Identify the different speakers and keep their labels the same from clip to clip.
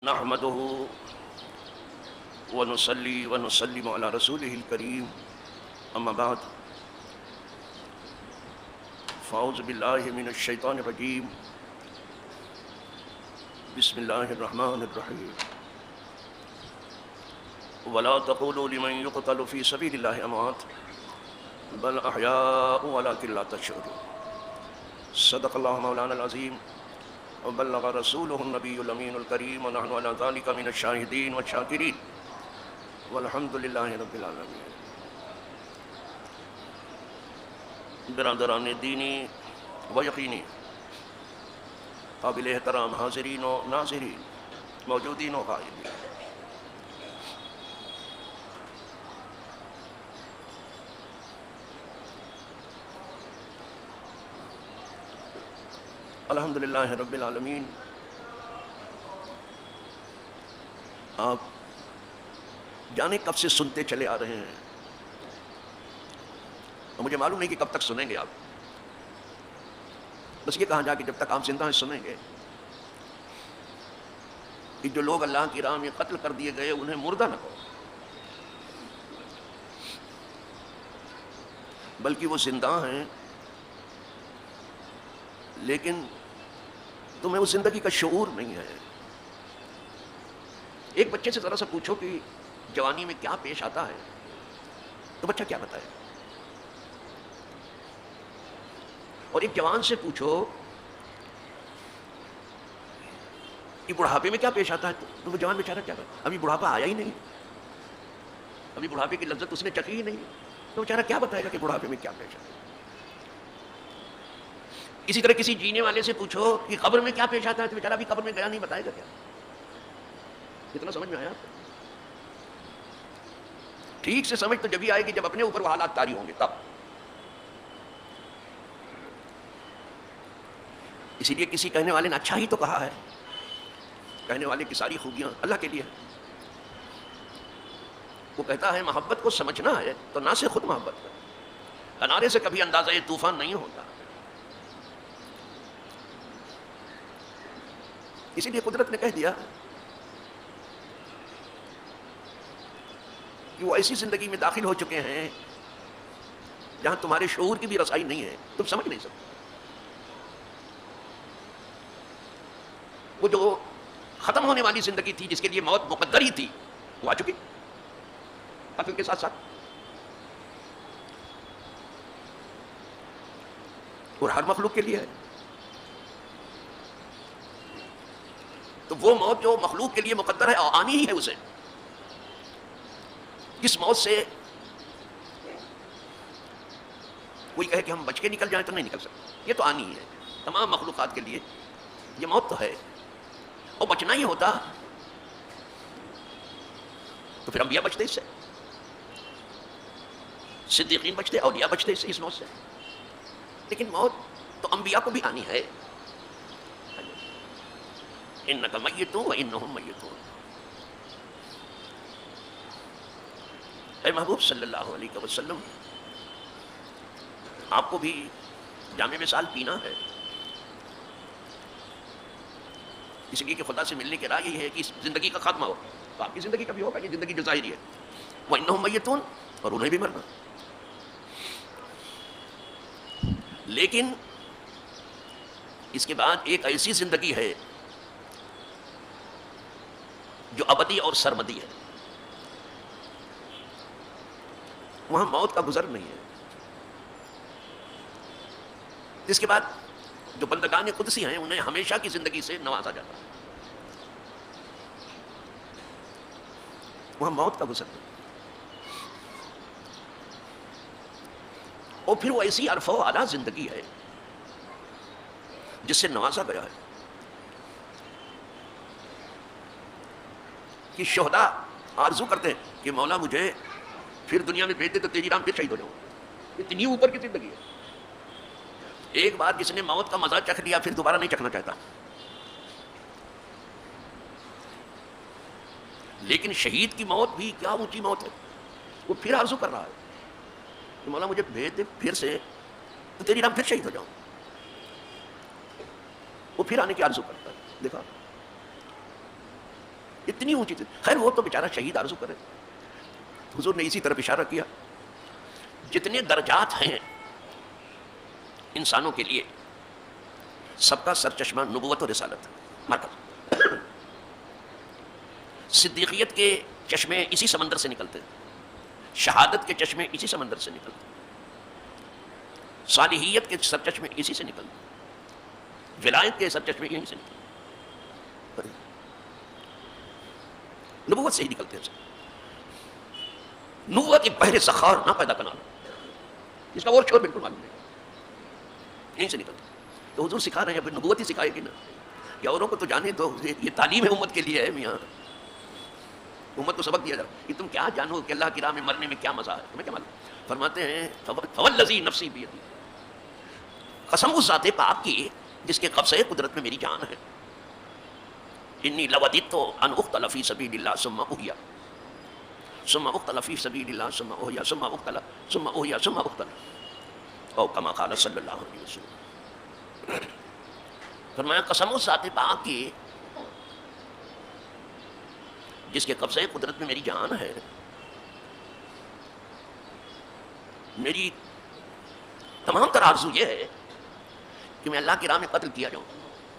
Speaker 1: نحمده ونصلي ونسلم على رسوله الكريم اما بعد فاعوذ بالله من الشيطان الرجيم بسم الله الرحمن الرحيم ولا تقولوا لمن يقتل في سبيل الله اموات بل احياء ولكن لا تشعرون صدق الله مولانا العظيم وبلغ رسوله النبي الأمين الكريم ونحن على ذلك من الشاهدين والشاكرين والحمد لله رب العالمين. برادران دینی و یقینی، قابل احترام حاضرین و ناظرین، موجودین و غائبین، الحمدللہ رب العالمین. آپ جانے کب سے سنتے چلے آ رہے ہیں اور مجھے معلوم نہیں کہ کب تک سنیں گے. آپ بس یہ کہا جا کہ جب تک آپ زندہ ہیں سنیں گے کہ جو لوگ اللہ کی راہ میں قتل کر دیے گئے انہیں مردہ نہ کہو، بلکہ وہ زندہ ہیں، لیکن تمہیں اس زندگی کا شعور نہیں ہے. ایک بچے سے ذرا سا پوچھو کہ جوانی میں کیا پیش آتا ہے تو بچہ کیا بتائے، اور ایک جوان سے پوچھو کہ بڑھاپے میں کیا پیش آتا ہے تو وہ جوان بیچارہ کیا بتائے. ابھی بڑھاپا آیا ہی نہیں، ابھی بڑھاپے کی لذت اس نے چکھی ہی نہیں، تو بیچارہ کیا بتائے گا کہ بڑھاپے میں کیا پیش آتا ہے. اسی طرح کسی جینے والے سے پوچھو کہ قبر میں کیا پیش آتا ہے تو بیچارہ ابھی قبر میں گیا نہیں، بتائے گا کیا. کتنا سمجھ میں آیا؟ ٹھیک سے سمجھ تو جبھی آئے گی جب اپنے اوپر وہ حالات طاری ہوں گے تب. اسی لیے کسی کہنے والے نے اچھا ہی تو کہا ہے، کہنے والے کی ساری خوبیاں اللہ کے لیے. وہ کہتا ہے محبت کو سمجھنا ہے تو نہ سے خود محبت کر، کنارے سے کبھی اندازہ یہ طوفان نہیں ہوتا. اسی لیے قدرت نے کہہ دیا کہ وہ ایسی زندگی میں داخل ہو چکے ہیں جہاں تمہارے شعور کی بھی رسائی نہیں ہے، تم سمجھ نہیں سکتے. وہ جو ختم ہونے والی زندگی تھی جس کے لیے موت مقدر ہی تھی وہ آ چکی قتل کے ساتھ ساتھ. اور ہر مخلوق کے لیے ہے. تو وہ موت جو مخلوق کے لیے مقدر ہے آنی ہی ہے اسے. اس موت سے کوئی کہے کہ ہم بچ کے نکل جائیں تو نہیں نکل سکتے، یہ تو آنی ہے تمام مخلوقات کے لیے. یہ موت تو ہے، اور بچنا ہی ہوتا تو پھر انبیاء بچتے اس سے، صدیقین بچتے، اولیاء بچتے اس موت سے. لیکن موت تو انبیاء کو بھی آنی ہے. انک میت وانہم میتون. اے محبوب صلی اللہ علیہ وسلم، آپ کو بھی جام وصال پینا ہے، اس لیے کہ خدا سے ملنے کی راہ یہ ہے کہ اس زندگی کا خاتمہ ہو. تو آپ کی زندگی کا بھی ہوگا، یہ زندگی جو ظاہری ہے. وانہم میتون، اور انہیں بھی مرنا. لیکن اس کے بعد ایک ایسی زندگی ہے جو ابدی اور سرمدی ہے. وہاں موت کا گزر نہیں ہے. اس کے بعد جو بندگان قدسی ہیں انہیں ہمیشہ کی زندگی سے نوازا جاتا ہے. وہاں موت کا گزر نہیں. اور پھر وہ ایسی عرف و اعلیٰ زندگی ہے جس سے نوازا گیا ہے کہ شہداء آرزو کرتے ہیں کہ مولا مجھے پھر دنیا میں بھیج دے تو تیری راہ پھر شہید ہو جاؤں. اتنی اوپر کی زندگی ہے. ایک بار جس نے موت کا مزہ چکھ لیا پھر دوبارہ نہیں چکھنا چاہتا. لیکن شہید کی موت بھی کیا اونچی موت ہے. وہ پھر آرزو کر رہا ہے کہ مولا مجھے بھیج دے پھر سے تو تیری راہ پھر شہید ہو جاؤں. وہ پھر آنے کی آرزو کرتا ہے. دیکھا اتنی اونچی تھی. خیر وہ تو بیچارہ شہید آرزو کرے. حضور نے اسی طرف اشارہ کیا جتنے درجات ہیں انسانوں کے لیے سب کا سرچشمہ نبوت و رسالت مرکز. صدیقیت کے چشمے اسی سمندر سے نکلتے ہیں, شہادت کے چشمے اسی سمندر سے نکلتے ہیں, صالحیت کے سرچشمے اسی سے نکلتے ہیں, ولایت کے سرچشمے یہیں سے نکلتے ہیں, نبوت سے ہی نکلتے ہیں. نبوت ایک بحر سخار نہ پیدا کرنا جس کا اور شور بالکل معلوم نہیں, یہیں سے نکلتے. تو حضور سکھا رہے ہیں پھر نبوت ہی سکھائے گی نا, یا اوروں کو تو جانے دو, یہ تعلیم ہے امت کے لیے ہے میاں. امت کو سبق دیا جائے کہ تم کیا جانو کہ اللہ کی راہ میں مرنے میں کیا مزہ ہے, تمہیں کیا معلوم. فرماتے ہیں فوالذی نفسی بیدی, قسم اس ذات پاک کی جس کے قبضہ قدرت میں میری جان ہے. انی لوددت ان اقتل فی سبیل اللہ ثم احیا ثم اقتل فی سبیل اللہ ثم احیا ثم اقتل ثم احیا ثم اقتل او کما قال صلی اللہ علیہ وسلم. فرمایا قسم اس ذات پاک کی جس کے قبضہ قدرت میں میری جان ہے, میری تمام تر آرزو یہ ہے کہ میں اللہ کی راہ میں قتل کیا جاؤں.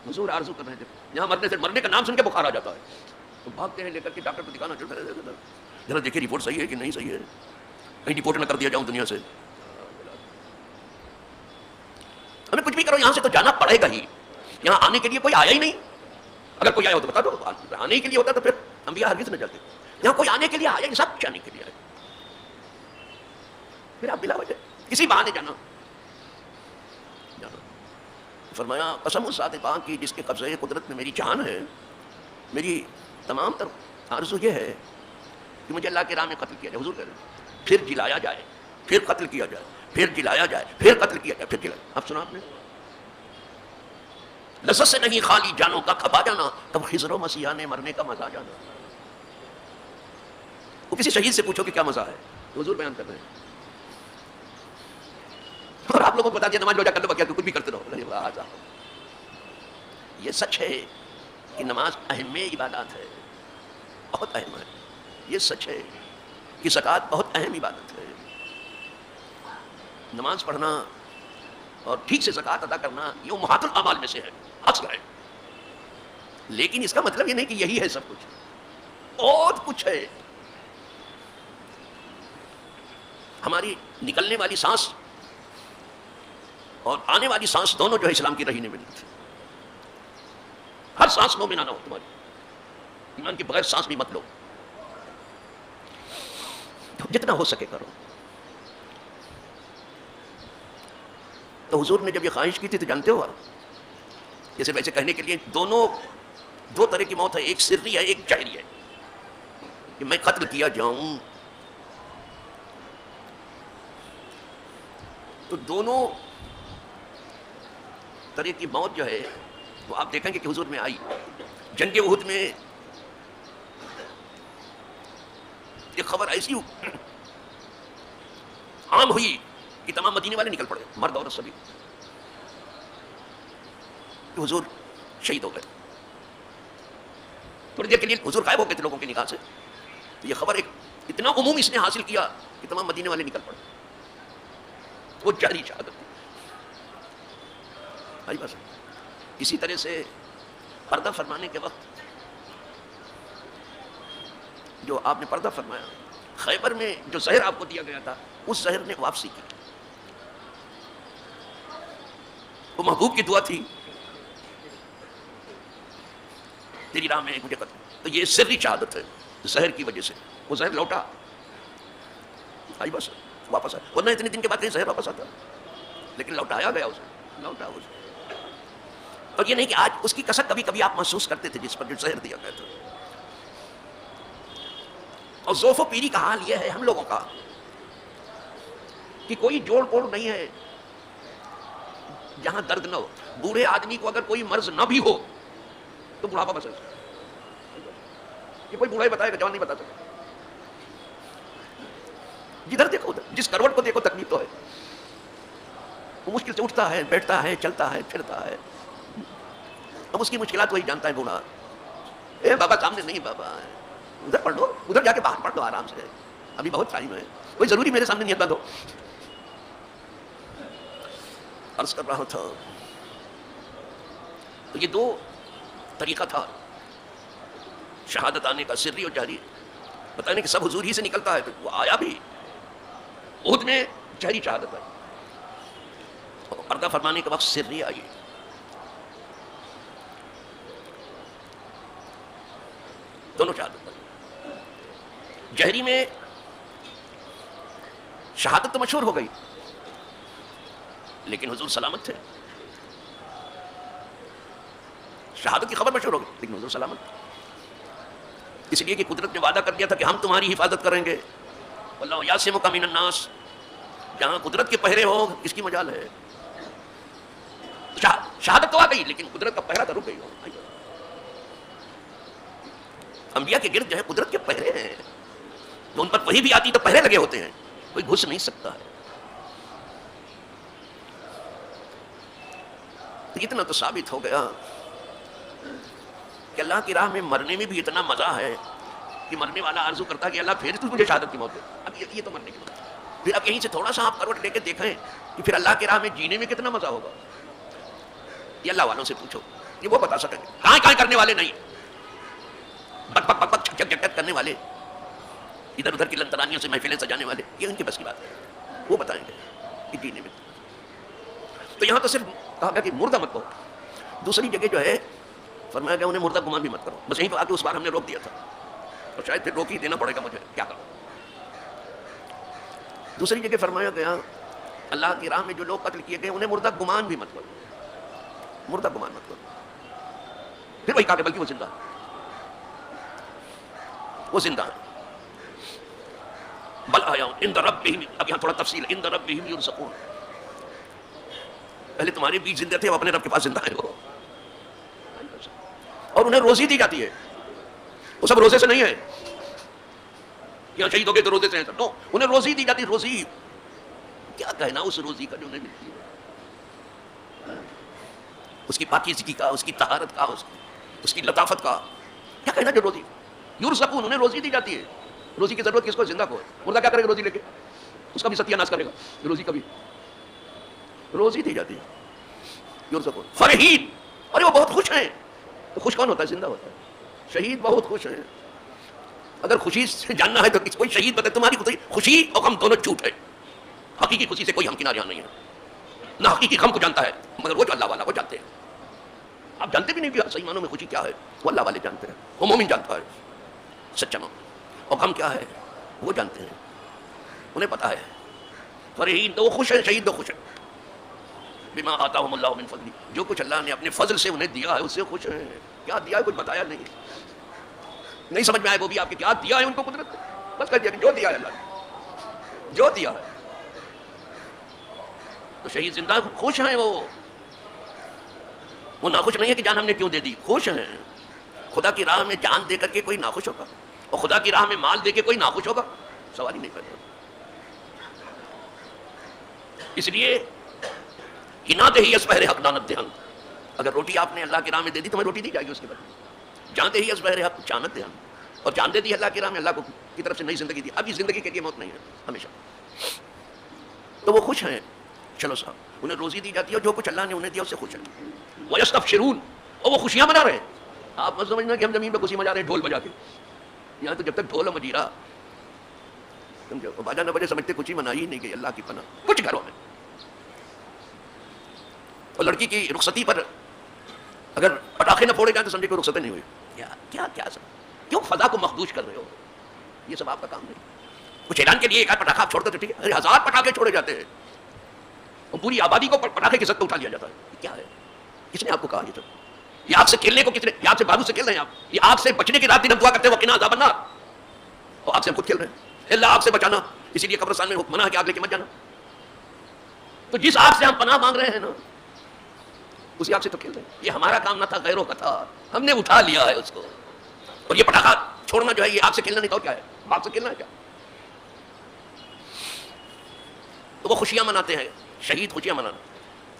Speaker 1: حضور آرزو کر رہے تھے, یہاں مرنے کا نام سن کے بخار آ جاتا ہے تو بھاگتے ہیں لے کر کے ڈاکٹر کو دکھانا چلتا ہے, ذرا دیکھیں رپورٹ صحیح ہے کہ نہیں صحیح ہے, کہیں رپورٹ نہ کر دیا جاؤں دنیا سے. ہمیں کچھ بھی کرو یہاں سے تو جانا پڑے گا ہی. یہاں آنے کے لیے کوئی آیا ہی نہیں. اگر کوئی آیا ہو تو بتا دو, آنے کے لیے ہوتا تو پھر انبیاء ہرگز نہ جاتے. یہاں کوئی آنے کے لیے آیا, سب جانے کے لیے آئے, پھر آپ بلا وجہ کسی بہانے جانا. فرمایا قسم اس ذات پاک کی جس کے قبضہ قدرت میں میری جان ہے, میری تمام تر آرزو یہ ہے کہ مجھے اللہ کے راہ میں قتل کیا جائے. حضور کہہ رہے ہیں پھر جلایا جائے, پھر قتل کیا جائے, پھر جلایا جائے, پھر قتل کیا جائے, پھر جلایا. اب سنا آپ نے, لذت سے نہیں خالی جانوں کا کھپا جانا, تب خضر و مسیح نے مرنے کا مزہ جانا. وہ کسی شہید سے پوچھو کہ کیا مزہ ہے, تو حضور بیان کر رہے ہیں. اور آپ لوگوں کو بتا دیا نماز روزہ کر لو, باقی کچھ بھی کرتے رہو. یہ سچ ہے کہ نماز اہم عبادات ہے, بہت اہم ہے. یہ سچ ہے کہ زکوٰۃ بہت اہم عبادت ہے. نماز پڑھنا اور ٹھیک سے زکوٰۃ ادا کرنا یہ امہات الاعمال میں سے ہے, اصل ہے. لیکن اس کا مطلب یہ نہیں کہ یہی ہے سب کچھ, بہت کچھ ہے. ہماری نکلنے والی سانس اور آنے والی سانس دونوں جو ہے اسلام کی رہی ملی تھی. ہر سانس مومنانہ ہو تمہاری, ایمان کے بغیر سانس بھی مت لو, جتنا ہو سکے کرو. تو حضور نے جب یہ خواہش کی تھی تو جانتے ہو جیسے ویسے کہنے کے لیے دو طرح کی موت ہے, ایک سری ہے ایک جہری ہے, کہ میں قتل کیا جاؤں. تو دونوں طرح کی موت جو ہے وہ آپ دیکھیں گے کہ حضور میں آئی. جنگ احد میں ایک خبر ایسی عام ہوئی کہ تمام مدینے والے نکل پڑے, مرد عورت سبھی, کہ حضور شہید ہو گئے. تھوڑی دیر کے لیے حضور غائب ہو گئے تھے لوگوں کی نگاہ سے. تو یہ خبر ایک اتنا عموم اس نے حاصل کیا کہ تمام مدینے والے نکل پڑے. وہ جاری شہادت تھی. بھائی بس اسی طرح سے پردہ فرمانے کے وقت جو آپ نے پردہ فرمایا, خیبر میں جو زہر آپ کو دیا گیا تھا اس زہر نے واپسی کی. وہ محبوب کی دعا تھی, تیری راہ میں مجھے قتل. تو یہ سری شہادت ہے زہر کی وجہ سے. وہ زہر لوٹا, آئی بس واپس آیا. ورنہ اتنے دن کے بعد کہیں زہر واپس آتا, لیکن لوٹایا گیا اسے, لوٹا اسے. اور یہ نہیں کہ آج اس کی کثرت کبھی کبھی آپ محسوس کرتے تھے جس پر جو زہر دیا گیا تھا. اور ذوف و پیری کا حال یہ ہے ہم لوگوں کا کہ کوئی جوڑ کوڑ نہیں ہے جہاں درد نہ ہو. بوڑھے آدمی کو اگر کوئی مرض نہ بھی ہو تو بڑھاپا بس ہے. یہ کوئی بوڑھا ہی بتائے گا, جوان نہیں بتا سکتا. جدھر دیکھو ادھر, جس کروٹ کو دیکھو تکلیف تو ہے. وہ مشکل سے اٹھتا ہے, بیٹھتا ہے, چلتا ہے, پھرتا ہے. اب اس کی مشکلات وہی جانتا ہے بوڑھا. اے بابا سامنے نہیں بابا، ادھر پڑھ لو، ادھر جا کے باہر پڑھ لو آرام سے، ابھی بہت ٹائم ہے، کوئی ضروری میرے سامنے نیت بند ہو. عرض کر رہا تھا تو یہ دو طریقہ تھا شہادت آنے کا، سری اور جہری. بتانے کہ سب حضور ہی سے نکلتا ہے، تو وہ آیا بھی عہد میں جہری شہادت آئی، پردہ فرمانے کے وقت سری آئی. دونوں شہادت آئی. جہری میں شہادت تو مشہور ہو گئی، لیکن حضور سلامت تھے. شہادت کی خبر مشہور ہو گئی لیکن حضور سلامت تھے، اس لیے کہ قدرت نے وعدہ کر دیا تھا کہ ہم تمہاری حفاظت کریں گے. واللہ یعصمک من الناس، جہاں قدرت کے پہرے ہو اس کی مجال ہے. شہادت تو آ گئی لیکن قدرت کا پہرا تو رک گئی. انبیاء کے گرد جو ہے قدرت کے پہرے ہیں، تو ان پر وحی بھی آتی تو پہرے لگے ہوتے ہیں، کوئی گھس نہیں سکتا ہے. اتنا تو ثابت ہو گیا کہ اللہ کی راہ میں مرنے میں بھی اتنا مزہ ہے کہ مرنے والا آرزو کرتا ہے کہ اللہ پھر تو مجھے شہادت کی موت دے. اب یہ تو مرنے کی موت. پھر اب یہیں سے تھوڑا سا آپ کروٹ لے کے دیکھیں کہ پھر اللہ کی راہ میں جینے میں کتنا مزہ ہوگا. یہ اللہ والوں سے پوچھو، یہ وہ بتا سکیں گے. کہاں کرنے والے نہیں، بک بک بک بک چھک چھک چھک کرنے والے، ادھر ادھر کی لنترانیوں سے محفلیں سجانے والے، یہ ان کی بس کی بات ہے، وہ بتائیں گے کہ جینے میں. تو یہاں تو صرف کہا گیا کہ مردہ مت کہو. دوسری جگہ جو ہے فرمایا گیا انہیں مردہ گمان بھی مت کرو. بس یہیں پہ آ کے اس بار ہم نے روک دیا تھا اور شاید پھر روک ہی دینا پڑے گا مجھے، کیا کروں. دوسری جگہ فرمایا گیا اللہ کی راہ میں جو لوگ قتل کیے گئے انہیں مردہ گمان بھی مت کرو، مردہ گمان مت کرو. پھر وہی کہا کہ بلکہ وہ زندہ ہے، وہ زندہ ہے. بل آیا عند ربہم، اب یہاں تھوڑا تفصیل، عند ربہم یرزقون. پہلے تمہارے بیچ زندہ تھے، وہ اپنے رب کے پاس زندہ ہیں وہ، اور انہیں روزی دی جاتی ہے. وہ سب روزے سے نہیں ہے، یہاں شہید ہو گئے تو روزے سے ہیں سب، نو، انہیں روزی دی جاتی ہے. روزی کیا کہنا اس روزی کا جو انہیں ملتی ہے، اس کی پاکیزگی کا، اس کی طہارت کا، اس کی لطافت کا کیا کہنا. جو روزی یرزقون، انہیں روزی دی جاتی ہے. روزی کی ضرورت کس کو؟ زندہ کو ہے. مردہ کیا کرے گا روزی لے کے؟ اس کا بھی ستیہ ناش کرے گا. روزی کا بھی روزی دی جاتی ہے. یرزقون فرحین، ارے وہ بہت خوش ہیں. تو خوش کون ہوتا ہے؟ زندہ ہوتا ہے. شہید بہت خوش ہیں. اگر خوشی سے جاننا ہے تو کوئی شہید بتائے تمہاری خوشی اور غم دونوں جھوٹ ہے. حقیقی خوشی سے کوئی ہمکنار یہاں نہیں ہے. نہ حقیقی غم کو جانتا ہے، مگر وہ جو اللہ والا وہ جانتے ہیں. آپ جانتے بھی نہیں کہ صحیح معنوں میں خوشی کیا ہے، وہ اللہ والے جانتے ہیں. وہ مومن جانتا ہے سچا مومن. اور غم کیا ہے وہ جانتے ہیں، انہیں پتا ہے. فرحین تو وہ خوش ہیں، شہید تو خوش ہیں. بما آتاہم اللہ من فضل، جو کچھ اللہ نے اپنے فضل سے انہیں دیا ہے اس سے خوش ہیں. کیا دیا ہے کچھ بتایا نہیں سمجھ میں آئے وہ بھی آپ کے کیا دیا ہے ان کو قدرت. بس کہہ دیا کہ جو دیا ہے اللہ نے، جو دیا ہے. تو شہید زندہ خوش ہیں. وہ ناخوش نہیں ہے کہ جان ہم نے کیوں دے دی، خوش ہیں. خدا کی راہ میں جان دے کر کے کوئی ناخوش ہوگا، اور خدا کی راہ میں مال دے کے کوئی ناخوش ہوگا؟ سوال ہی نہیں پیدا. اس لیے ہناتے ہی اسبہر حق دانت دہن، اگر روٹی آپ نے اللہ کی راہ میں دے دی تو میں روٹی دی جائے گی اس کے بدلے. جانتے ہی اسبہر حق جانت دہن، اور جان دے دی اللہ کی راہ میں، اللہ کو کی طرف سے نئی زندگی دی. اب اس زندگی کے لیے موت نہیں ہے ہمیشہ. تو وہ خوش ہیں. چلو صاحب، انہیں روزی دی جاتی ہے اور جو کچھ اللہ نے انہیں دیا اس سے خوش ہیں. وَيَسْتَبْشِرُونَ، اور وہ خوشیاں منا رہے ہیں. آپ مت سمجھنا کہ ہم زمین پہ خوشی منا رہے ہیں ڈھول بجا کے. یہاں تو جب تک ڈھول مجیرا سمجھو باجا نہ بجے سمجھتے خوشی منائی ہی نہیں گئی اللہ کی پناہ. کچھ گھروں میں اور لڑکی کی رخصتی پر اگر پٹاخے نہ پھوڑے جائیں تو سمجھے کوئی رخصتیں نہیں ہوئی. کیا کیا سب کیوں فضا کو مخدوش کر رہے ہو؟ یہ سب آپ کا کام نہیں. کچھ اعلان کے لیے ایک آدھ پٹاخہ آپ چھوڑتے تو ٹھیک ہے، 1000 پٹاخے چھوڑے جاتے ہیں اور پوری آبادی کو پٹاخے کی سطح اٹھا لیا جاتا ہے. یہ کیا ہے؟ کس نے آپ کو کہا یہ سب؟ یہ آگ سے کھیلنے کو کس نے؟ یہ آگ سے بارود سے کھیل رہے ہیں آپ. یہ آگ سے بچنے کی رات دن ہم دعا کرتے ہیں وقنا عذاب النار، اور آگ سے ہم خود کھیل رہے ہیں. اللہ آگ سے بچانا، اسی لیے قبرستان میں منع ہے کہ آگ لے کے مت جانا. تو جس آگ سے ہم پناہ مانگ رہے ہیں نا اسی آگ سے تو کھیل رہے ہیں. یہ ہمارا کام نہ تھا، غیروں کا تھا، ہم نے اٹھا لیا ہے اس کو. اور یہ پٹاخہ چھوڑنا جو ہے یہ آگ سے کھیلنا نہیں تھا. کیا ہے آگ سے کھیلنا ہے کیا؟ تو وہ خوشیاں مناتے ہیں. شہید خوشیاں منانا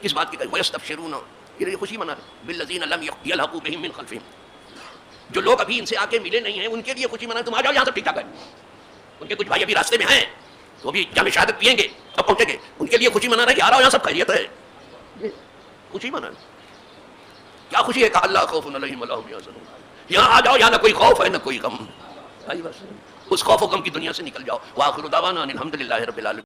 Speaker 1: کس بات کی؟ وَيَسْتَبْشِرُونَ، یہ خوشی منا رہے بالذین لم یلحقوا بہم من خلفہم، جو لوگ ابھی ان سے آ کے ملے نہیں ہیں ان کے لیے خوشی منائیں. تم آ جاؤ یہاں سب ٹھیک ٹھاک ہے. ان کے کچھ بھائی ابھی راستے میں ہیں تو بھی جامع شہادت پیئیں گے اب پہنچیں گے, ان کے لیے خوشی منا رہے ہیں کہ آ رہا ہو یہاں سب خیریت ہے. خوشی منائیں. کیا خوشی ہے کہ اللہ خوف علیہم ولا هم يحزنون. یہاں آ جاؤ, یہاں نہ کوئی خوف ہے نہ کوئی غم. بس اس خوف و غم کی دنیا سے نکل جاؤ. وآخر دعوانا ان الحمد للہ رب العالمین.